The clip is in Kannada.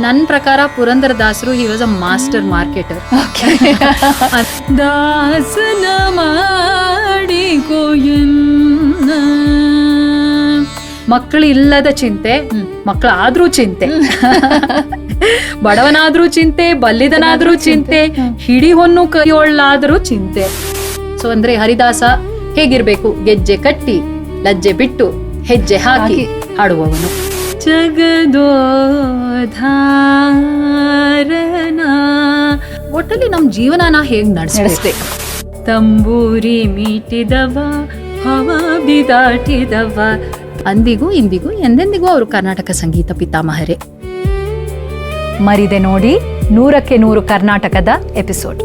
ನನ್ನ ಪ್ರಕಾರ ಪುರಂದರದಾಸರು he was a master marketer. ದಾಸನ ಮಾಡಿಕೋ ಎನ್ನ. ಮಕ್ಕಳಿಲ್ಲದ ಚಿಂತೆ, ಮಕ್ಕಳಾದ್ರೂ ಚಿಂತೆ, ಬಡವನಾದ್ರೂ ಚಿಂತೆ, ಬಲ್ಲಿದನಾದ್ರೂ ಚಿಂತೆ, ಹಿಡಿ ಹೊನ್ನು ಕೈಯೊಳ್ಳಾದ್ರೂ ಚಿಂತೆ. ಸೊ ಅಂದ್ರೆ ಹರಿದಾಸ ಹೇಗಿರ್ಬೇಕು? ಗೆಜ್ಜೆ ಕಟ್ಟಿ ಲಜ್ಜೆ ಬಿಟ್ಟು ಹೆಜ್ಜೆ ಹಾಕಿ ಹಾಡುವವನು. ಜಗದೋಧಾರನ. ಒಟ್ಟಲ್ಲಿ ನಮ್ ಜೀವನನ ಹೇಗ್ ನಡೆಸ್ಬೇಕು? ತಂಬೂರಿ ಮೀಟಿದವ, ಹವ ಬಿದಾಟಿದವ. ಅಂದಿಗೂ ಇಂದಿಗೂ ಎಂದೆಂದಿಗೂ ಅವರು ಕರ್ನಾಟಕ ಸಂಗೀತ ಪಿತಾಮಹರೇ. ಮರಿದೆ ನೋಡಿ 100ಕ್ಕೆ 100 ಕರ್ನಾಟಕದ ಎಪಿಸೋಡ್.